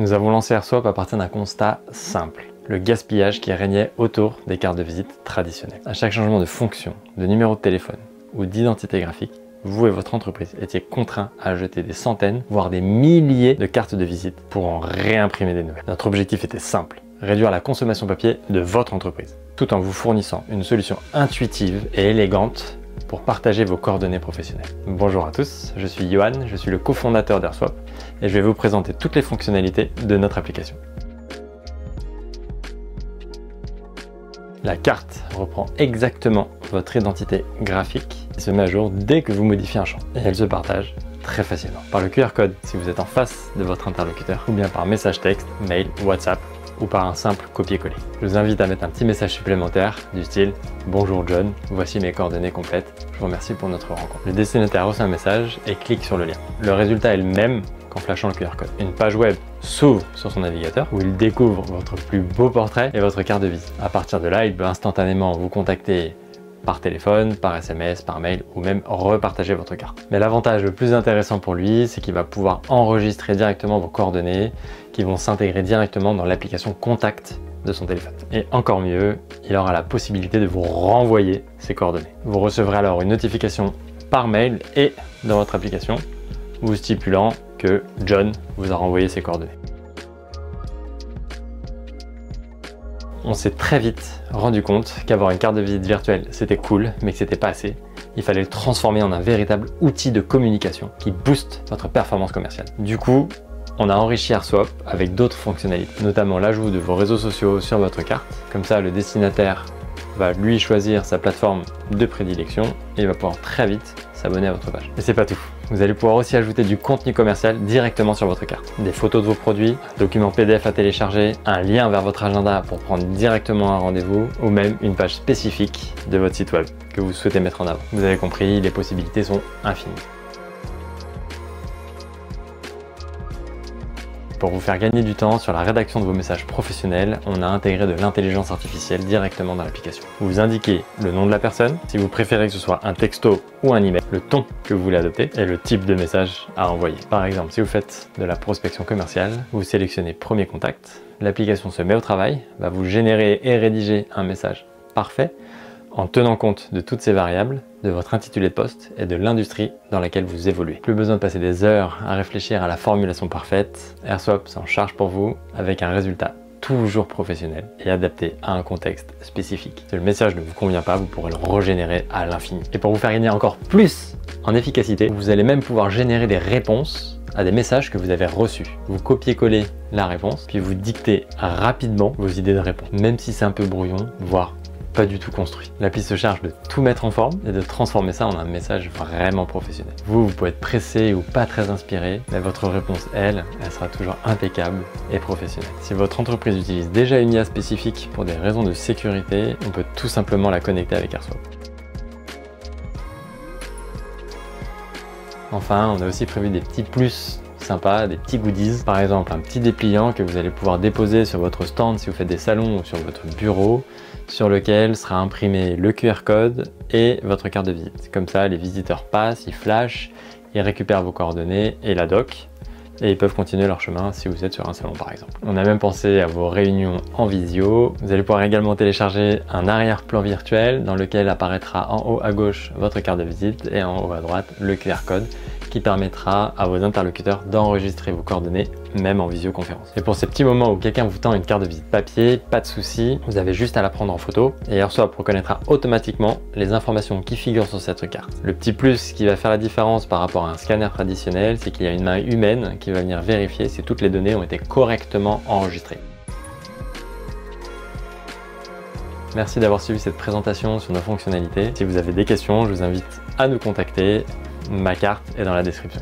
Nous avons lancé AirSwap à partir d'un constat simple, le gaspillage qui régnait autour des cartes de visite traditionnelles. À chaque changement de fonction, de numéro de téléphone ou d'identité graphique, vous et votre entreprise étiez contraints à jeter des centaines, voire des milliers de cartes de visite pour en réimprimer des nouvelles. Notre objectif était simple, réduire la consommation papier de votre entreprise, tout en vous fournissant une solution intuitive et élégante pour partager vos coordonnées professionnelles. Bonjour à tous, je suis Johan, je suis le cofondateur d'AirSwap et je vais vous présenter toutes les fonctionnalités de notre application. La carte reprend exactement votre identité graphique et se met à jour dès que vous modifiez un champ. Et elle se partage très facilement par le QR code si vous êtes en face de votre interlocuteur ou bien par message texte, mail, WhatsApp ou par un simple copier-coller. Je vous invite à mettre un petit message supplémentaire du style « Bonjour John, voici mes coordonnées complètes, je vous remercie pour notre rencontre ». Le destinataire reçoit un message et clique sur le lien. Le résultat est le même qu'en flashant le QR code. Une page web s'ouvre sur son navigateur où il découvre votre plus beau portrait et votre carte de visite. À partir de là, il peut instantanément vous contacter par téléphone, par SMS, par mail ou même repartager votre carte. Mais l'avantage le plus intéressant pour lui, c'est qu'il va pouvoir enregistrer directement vos coordonnées qui vont s'intégrer directement dans l'application Contact de son téléphone. Et encore mieux, il aura la possibilité de vous renvoyer ses coordonnées. Vous recevrez alors une notification par mail et dans votre application vous stipulant que John vous a renvoyé ses coordonnées. On s'est très vite rendu compte qu'avoir une carte de visite virtuelle, c'était cool, mais que c'était pas assez. Il fallait le transformer en un véritable outil de communication qui booste votre performance commerciale. Du coup, on a enrichi AirSwap avec d'autres fonctionnalités, notamment l'ajout de vos réseaux sociaux sur votre carte. Comme ça, le destinataire va lui choisir sa plateforme de prédilection et il va pouvoir très vite s'abonner à votre page. Mais c'est pas tout. Vous allez pouvoir aussi ajouter du contenu commercial directement sur votre carte. Des photos de vos produits, un document PDF à télécharger, un lien vers votre agenda pour prendre directement un rendez-vous ou même une page spécifique de votre site web que vous souhaitez mettre en avant. Vous avez compris, les possibilités sont infinies. Pour vous faire gagner du temps sur la rédaction de vos messages professionnels, on a intégré de l'intelligence artificielle directement dans l'application. Vous indiquez le nom de la personne, si vous préférez que ce soit un texto ou un email, le ton que vous voulez adopter et le type de message à envoyer. Par exemple, si vous faites de la prospection commerciale, vous sélectionnez premier contact, l'application se met au travail, va vous générer et rédiger un message parfait en tenant compte de toutes ces variables, de votre intitulé de poste et de l'industrie dans laquelle vous évoluez. Plus besoin de passer des heures à réfléchir à la formulation parfaite, AirSwap s'en charge pour vous avec un résultat toujours professionnel et adapté à un contexte spécifique. Si le message ne vous convient pas, vous pourrez le régénérer à l'infini. Et pour vous faire gagner encore plus en efficacité, vous allez même pouvoir générer des réponses à des messages que vous avez reçus. Vous copiez-collez la réponse, puis vous dictez rapidement vos idées de réponse, même si c'est un peu brouillon, voire pas du tout construit. L'appli se charge de tout mettre en forme et de transformer ça en un message vraiment professionnel. Vous pouvez être pressé ou pas très inspiré, mais votre réponse, elle sera toujours impeccable et professionnelle. Si votre entreprise utilise déjà une IA spécifique pour des raisons de sécurité, on peut tout simplement la connecter avec AirSwap. Enfin, on a aussi prévu des petits plus sympa, des petits goodies, par exemple un petit dépliant que vous allez pouvoir déposer sur votre stand si vous faites des salons ou sur votre bureau, sur lequel sera imprimé le QR code et votre carte de visite. Comme ça, les visiteurs passent, ils flashent, ils récupèrent vos coordonnées et la doc et ils peuvent continuer leur chemin si vous êtes sur un salon par exemple. On a même pensé à vos réunions en visio. Vous allez pouvoir également télécharger un arrière-plan virtuel dans lequel apparaîtra en haut à gauche votre carte de visite et en haut à droite le QR code qui permettra à vos interlocuteurs d'enregistrer vos coordonnées même en visioconférence. Et pour ces petits moments où quelqu'un vous tend une carte de visite papier, pas de souci, vous avez juste à la prendre en photo et AirSwap reconnaîtra automatiquement les informations qui figurent sur cette carte. Le petit plus qui va faire la différence par rapport à un scanner traditionnel, c'est qu'il y a une main humaine qui va venir vérifier si toutes les données ont été correctement enregistrées. Merci d'avoir suivi cette présentation sur nos fonctionnalités. Si vous avez des questions, je vous invite à nous contacter. Ma carte est dans la description.